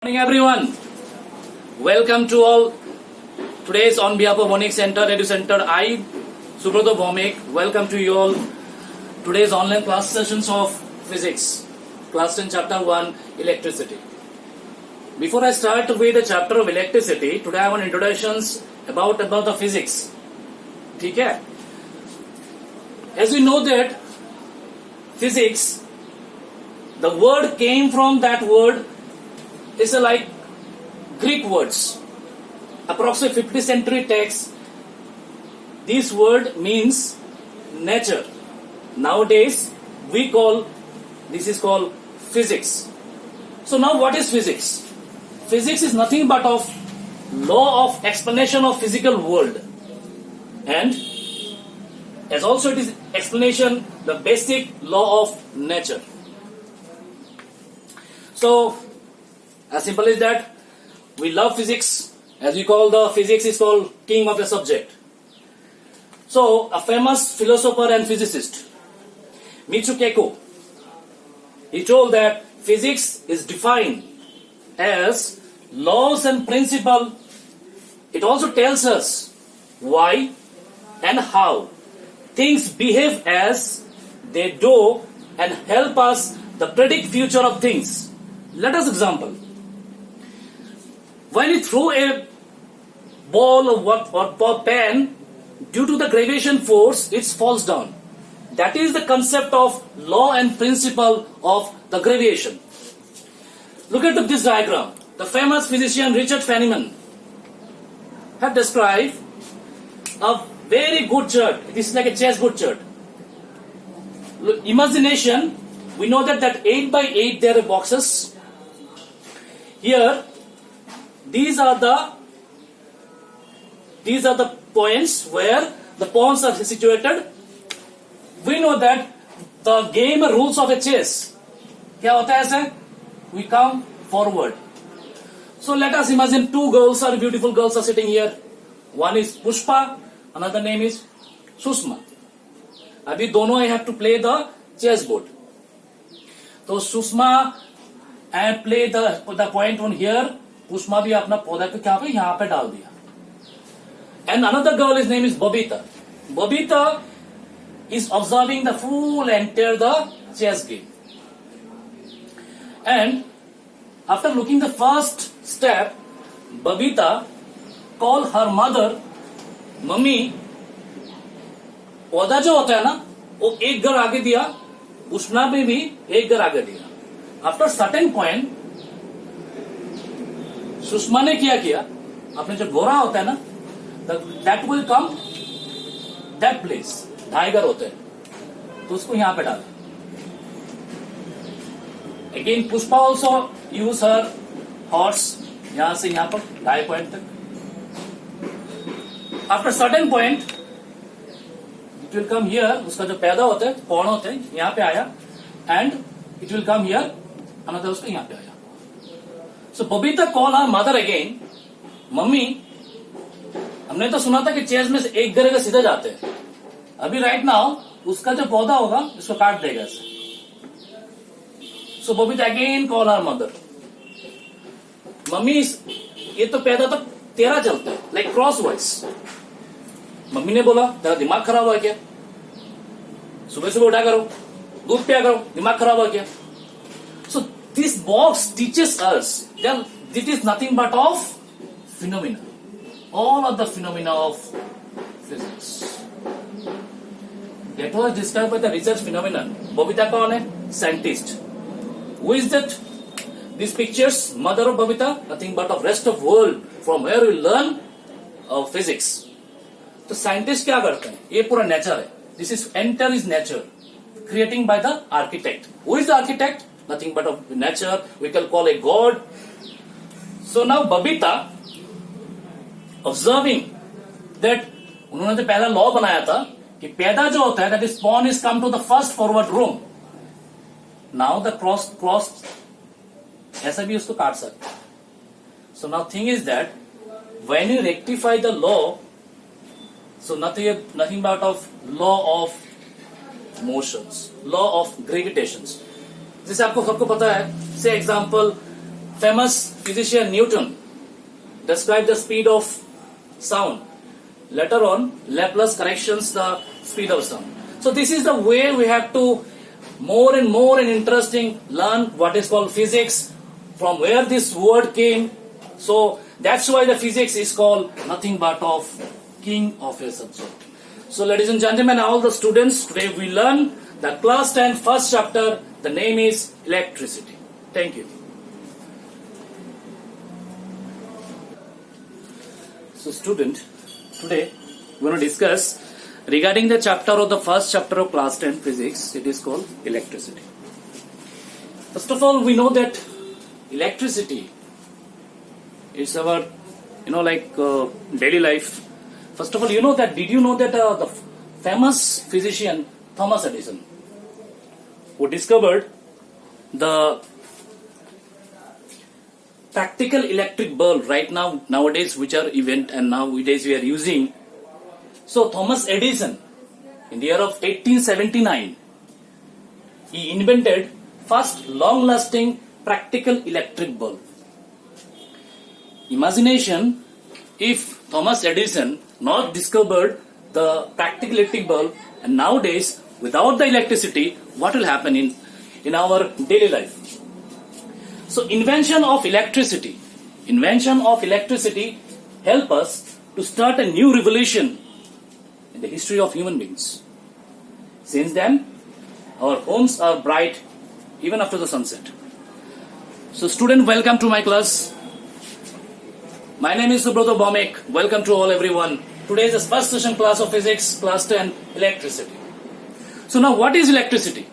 Morning everyone. Welcome to all. Today's on behalf of Monic Center, Edu Center, I, Subrata Bhomik, welcome to you all. Today's online class sessions of physics. Class 10 chapter 1, electricity. Before I start with the chapter of electricity, today I want introductions about the physics. Okay? As we know that physics, the word came from that word is like Greek words. Approximately 50th century text. This word means nature. Nowadays we call this is called physics. So now what is physics? Physics is nothing but of law of explanation of physical world, and as also it is explanation the basic law of nature. So as simple as that, we love physics, as we call the physics is called king of the subject. So a famous philosopher and physicist, Michio Kaku, he told that physics is defined as laws and principle. It also tells us why and how things behave as they do and help us to predict future of things. Let us example. When you throw a ball or pen, due to the gravitation force, it falls down. That is the concept of law and principle of the gravitation. Look at this diagram. The famous physician Richard Feynman have described a very good chart. This is like a chessboard chart. Look, imagination, we know that 8 by 8 there are boxes. Here, these are the points where the pawns are situated. We know that the game rules of a chess. क्या होता है ऐसे? We come forward. So let us imagine two girls or beautiful girls are sitting here. One is Pushpa, another name is Susma. अभी दोनों I have to play the chessboard. तो Susma and play the point on here. Pushma भी अपना पौधा को क्या पे यहाँ पे डाल दिया. And another girl, his name is Babita. Babita is observing the full entire the chess game. And after looking the first step, Babita called her mother, mummy, पौधा जो होता है ना, वो एक घर आगे दिया, पुष्पा में भी एक घर आगे दिया. After certain point, सुषमा ने क्या किया, अपने जो गोरा होता है ना, that will come that place, ढाई घर होते हैं, तो उसको यहाँ पे डाला. Again Pushpa also use her horse, यहाँ से यहाँ पर ढाई पॉइंट तक. After certain point, it will come here, उसका जो पैदा होता है, पौन होते हैं, यहाँ पे आया, and it will come here, another उसका यहाँ पे आया. So Babita called her mother again, mummy, हमने तो सुना था कि चेस में से एक गिरेगा सीधा जाते हैं. अभी राइट नाउ उसका जो पौधा होगा इसको काट देगा ऐसे. So Babita again called her mother, mummy, ये तो पैदा तो तेरा चलता है, like crosswise. मम्मी ने बोला, तेरा दिमाग खराब हुआ क्या? सुबह सुबह उठा करो, दूध पिया करो, दिमाग खराब हुआ क्या? So this box teaches us that it is nothing but of phenomena. All of the phenomena of physics. That was described by the research phenomenon. Babita कौन है? Scientist. Who is that? These pictures, mother of Babita, nothing but of rest of world from where we learn physics. तो scientist क्या करते हैं? ये पूरा nature है. This is entire is nature, creating by the architect. Who is the architect? Nothing but of nature. We can call a god. So now Babita, observing that उन्होंने जो पहला लॉ बनाया था कि पैदा जो होता है, that is spawn is come to the first forward room. Now the cross ऐसा भी उसको काट सकते हैं. So now thing is that when you rectify the law, so nothing but of law of motions, law of gravitations. जैसे आपको सबको पता है, से example famous physician Newton described the speed of sound. Later on, Laplace corrections the speed of sound. So this is the way we have to more and interesting learn what is called physics, from where this word came. So that's why the physics is called nothing but of king of a subject. So ladies and gentlemen, all the students, today we learn the class 10 first chapter. The name is electricity. Thank you. So student, today we are going to discuss regarding the chapter of the first chapter of class 10 physics. It is called electricity. First of all, we know that electricity is our daily life. First of all, you know that, did you know that the famous physician Thomas Edison, who discovered the practical electric bulb nowadays, which are event and nowadays we are using. So Thomas Edison, in the year of 1879, he invented first long-lasting practical electric bulb. Imagination, if Thomas Edison not discovered the practical electric bulb, and nowadays without the electricity, what will happen in our daily life? So invention of electricity help us to start a new revolution in the history of human beings. Since then, our homes are bright even after the sunset. So student, welcome to my class. My name is Subroto Bhomik. Welcome to all everyone. Today is the first session class of physics, class 10, electricity. So now what is electricity?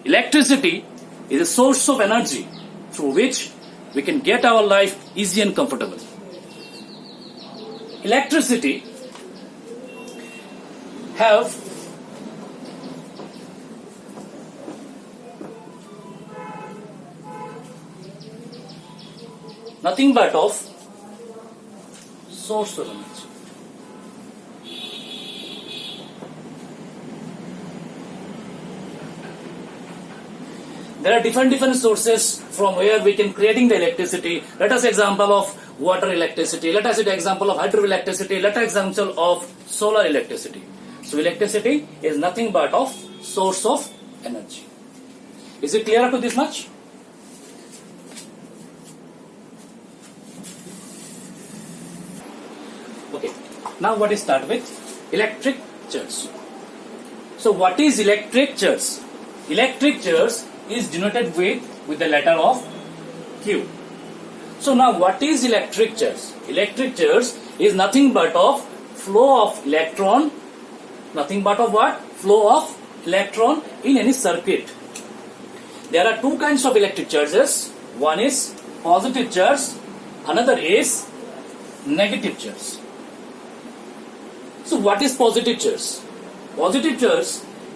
Electricity is a source of energy through which we can get our life easy and comfortable. Electricity have nothing but of source of energy. There are different sources from where we can creating the electricity. Let us example of water electricity. Let us take example of hydroelectricity. Let us example of solar electricity. So electricity is nothing but of source of energy. Is it clear up to this much? Okay. Now what is start with? Electric charge. So what is electric charge? Electric charge is denoted with the letter of Q. So now what is electric charge? Electric charge is nothing but of flow of electron. Nothing but of what? Flow of electron in any circuit. There are two kinds of electric charges. One is positive charge, another is negative charge. So what is positive charge? Positive charge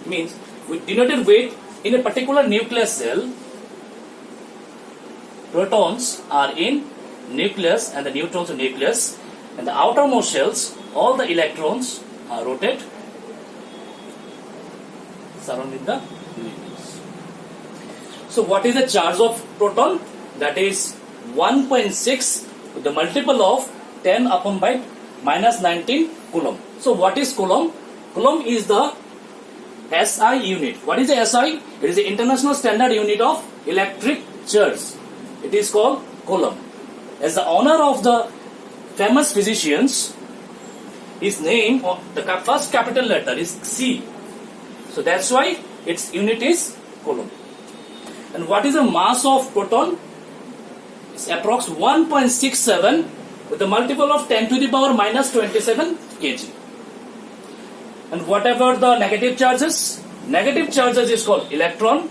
means we denoted with in a particular nucleus cell, protons are in nucleus and the neutrons in nucleus, and the outermost shells, all the electrons are rotate surrounding the nucleus. So what is the charge of proton? That is 1.6 with the multiple of 10 upon by minus 19 coulomb. So what is coulomb? Coulomb is the SI unit. What is the SI? It is the International Standard Unit of Electric Charge. It is called coulomb. As the honor of the famous physicians, his name, the first capital letter is C. So that's why its unit is coulomb. And what is the mass of proton? It's approx 1.67 with the multiple of 10 to the power minus 27 kg. And whatever the negative charges is called electron.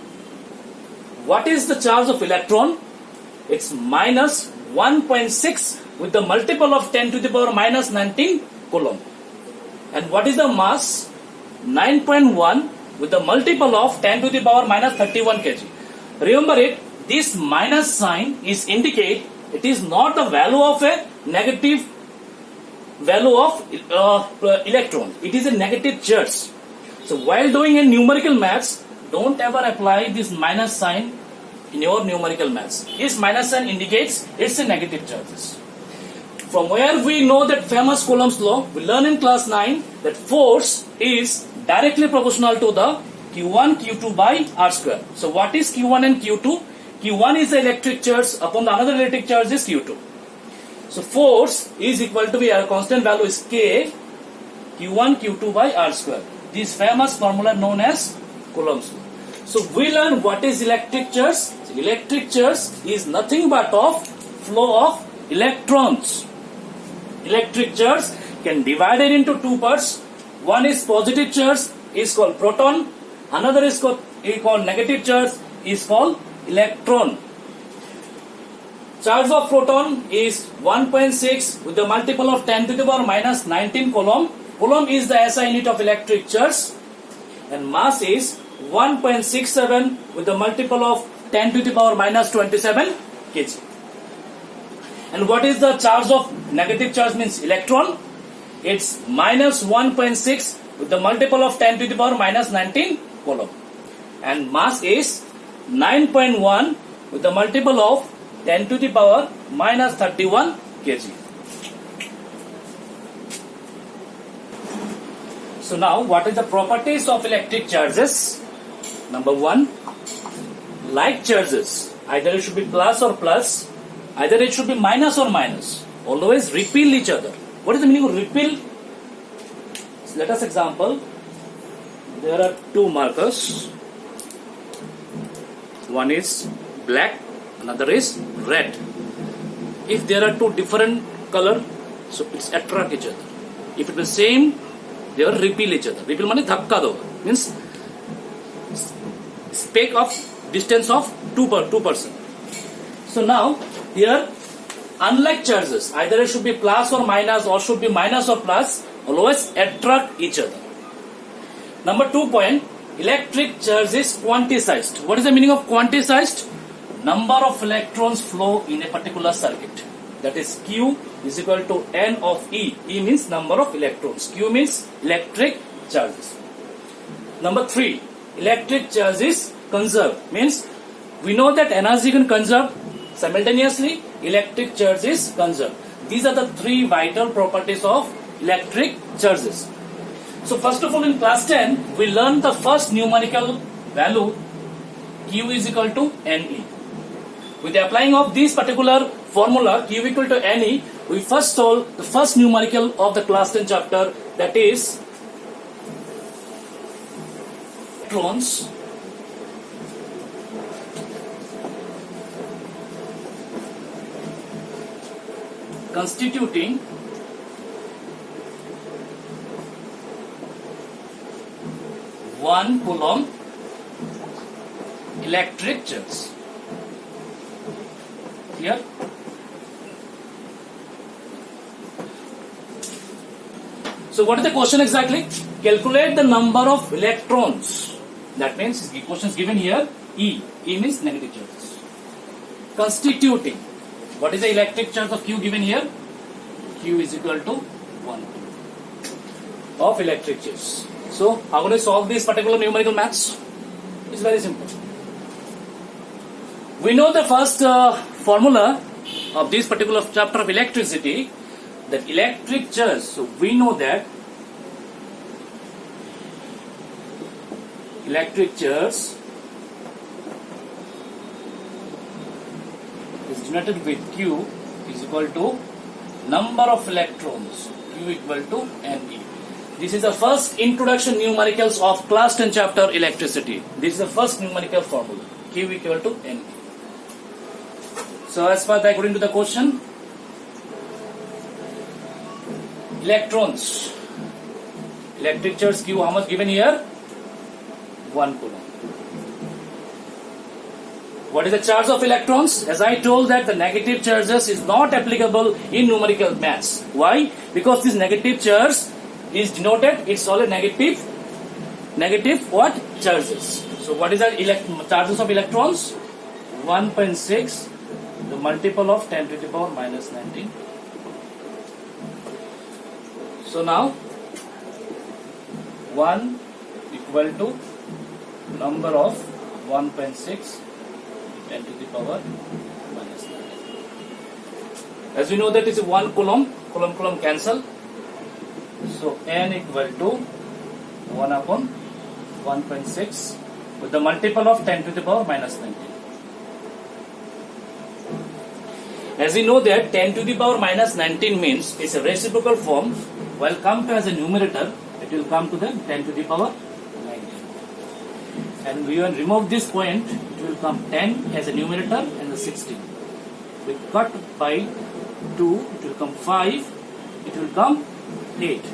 What is the charge of electron? It's minus 1.6 with the multiple of 10 to the power minus 19 coulomb. And what is the mass? 9.1 with the multiple of 10 to the power minus 31 kg. Remember it, this minus sign is indicate it is not the value of a negative value of electron. It is a negative charge. So while doing a numerical maths, don't ever apply this minus sign in your numerical maths. This minus sign indicates it's a negative charges. From where we know that famous Coulomb's law, we learn in class 9 that force is directly proportional to the Q1, Q2 by R square. So what is Q1 and Q2? Q1 is the electric charge upon the another electric charge is Q2. So force is equal to a constant value is K, Q1, Q2 by R square. This famous formula known as Coulomb's law. So we learn what is electric charge. So electric charge is nothing but of flow of electrons. Electric charge can be divided into two parts. One is positive charge, is called proton. Another is called negative charge, is called electron. Charge of proton is 1.6 with the multiple of 10 to the power minus 19 coulomb. Coulomb is the SI unit of electric charge, and mass is 1.67 with the multiple of 10 to the power minus 27 kg. And what is the charge of negative charge means electron? It's minus 1.6 with the multiple of 10 to the power minus 19 coulomb. And mass is 9.1 with the multiple of 10 to the power minus 31 kg. So now what is the properties of electric charges? Number 1, like charges, either it should be plus or plus, either it should be minus or minus, always repel each other. What is the meaning of repel? So let us example. There are two markers. One is black, another is red. If there are two different color, so it's attract each other. If it is same, they will repel each other. Repel means dhakka do, means speck of distance of 2%. So now here, unlike charges, either it should be plus or minus or should be minus or plus, always attract each other. Number 2 point, electric charge is quantized. What is the meaning of quantized? Number of electrons flow in a particular circuit. That is Q is equal to N of E. E means number of electrons. Q means electric charges. Number 3, electric charge is conserved. Means we know that energy can conserve simultaneously. Electric charge is conserved. These are the 3 vital properties of electric charges. So first of all, in class 10, we learned the first numerical value Q is equal to Ne. With the applying of this particular formula Q equal to Ne, we first solved the first numerical of the class 10 chapter, that is electrons constituting one coulomb electric charge. Here, so what is the question exactly? Calculate the number of electrons. That means the question is given here. E means negative charges. Constituting. What is the electric charge of Q given here? Q is equal to 1 of electric charge. So how will I solve this particular numerical maths? It's very simple. We know the first formula of this particular chapter of electricity, that electric charge. So we know that electric charge is denoted with Q is equal to number of electrons, Q equal to Ne. This is the first introduction numericals of class 10 chapter electricity. This is the first numerical formula, Q equal to Ne. So as far as according to the question, electrons, electric charge Q, how much given here? 1 coulomb. What is the charge of electrons? As I told that the negative charges is not applicable in numerical maths. Why? Because this negative charge is denoted, it's all a negative what? Charges. So what is the charges of electrons? 1.6, the multiple of 10 to the power minus 19. So now 1 equal to number of 1.6 10 to the power minus 9. As we know that is 1 coulomb, coulomb cancel. So n equal to 1 upon 1.6 with the multiple of 10 to the power minus 19. As we know that 10 to the power minus 19 means it's a reciprocal form. While come to as a numerator, it will come to the 10 to the power 19. And we will remove this point, it will come 10 as a numerator and the 16. We cut by 2, it will come 5, it will come 8.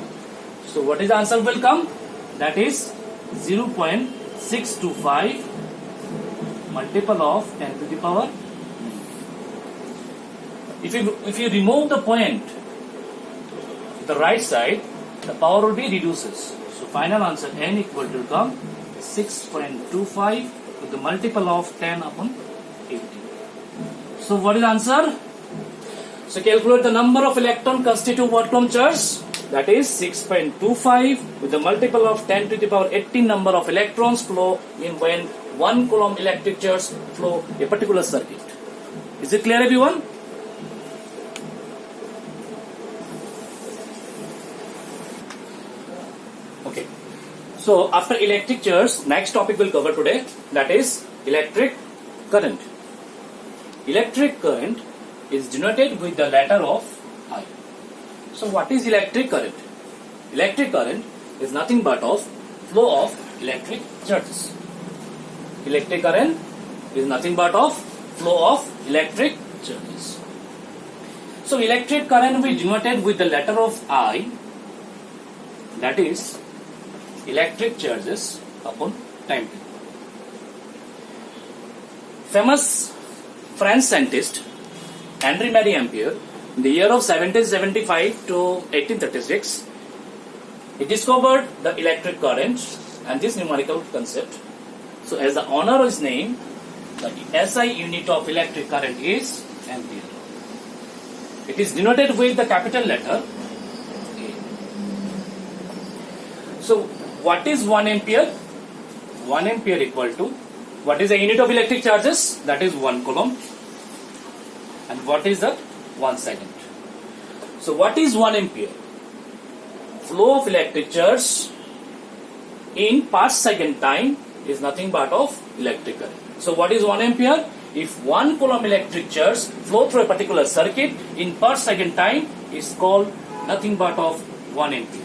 So what is the answer will come? That is 0.625 multiple of 10 to the power. If you remove the point to the right side, the power will be reduces. So final answer n equal to come 6.25 with the multiple of 10 upon 80. So what is the answer? So calculate the number of electron constitute what coulomb charge? That is 6.25 with the multiple of 10 to the power 18 number of electrons flow in when 1 coulomb electric charge flow a particular circuit. Is it clear, everyone? Okay. So after electric charge, next topic we'll cover today, that is electric current. Electric current is denoted with the letter of I. So what is electric current? Electric current is nothing but of flow of electric charges. Electric current is nothing but of flow of electric charges. So electric current will be denoted with the letter of I, that is electric charges upon time t. Famous French scientist Henri Marie Ampere, in the year of 1775 to 1836, he discovered the electric current and this numerical concept. So as the honor of his name, the SI unit of electric current is ampere. It is denoted with the capital letter A. So what is 1 ampere? 1 ampere equal to, what is the unit of electric charges? That is 1 coulomb. And what is that? 1 second. So what is 1 ampere? Flow of electric charge in per second time is nothing but of electric current. So what is 1 ampere? If 1 coulomb electric charge flow through a particular circuit in per second time is called nothing but of 1 ampere.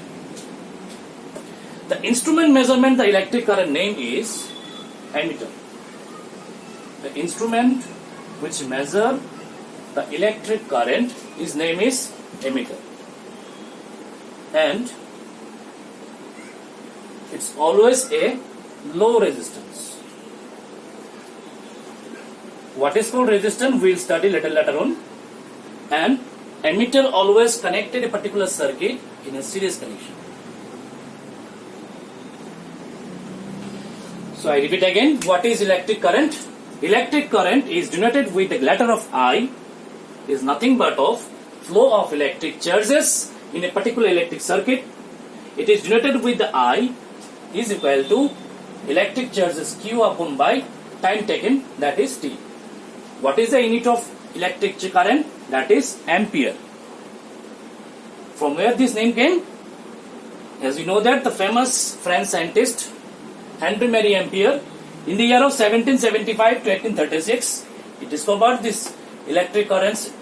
The instrument measurement the electric current name is ammeter. The instrument which measure the electric current, his name is ammeter. And it's always a low resistance. What is called resistance we will study little later on. And ammeter always connected a particular circuit in a series connection. So I repeat again, what is electric current? Electric current is denoted with the letter of I, is nothing but of flow of electric charges in a particular electric circuit. It is denoted with the I is equal to electric charges Q upon by time taken, that is T. What is the unit of electric current? That is ampere. From where this name came? As you know that the famous French scientist Henri Marie Ampere, in the year of 1775 to 1836, he discovered this electric currents,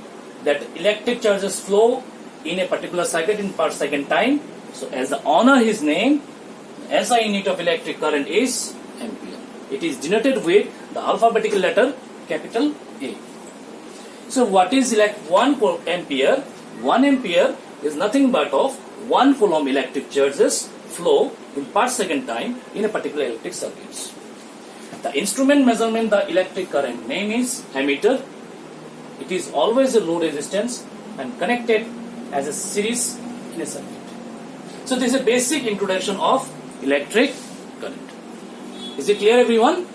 that electric charges flow in a particular circuit in per second time. So as the honor his name, SI unit of electric current is ampere. It is denoted with the alphabetical letter capital A. So what is 1 ampere? 1 ampere is nothing but of 1 coulomb electric charges flow in per second time in a particular electric circuit. The instrument measurement the electric current name is ammeter. It is always a low resistance and connected as a series in a circuit. So this is a basic introduction of electric current. Is it clear, everyone?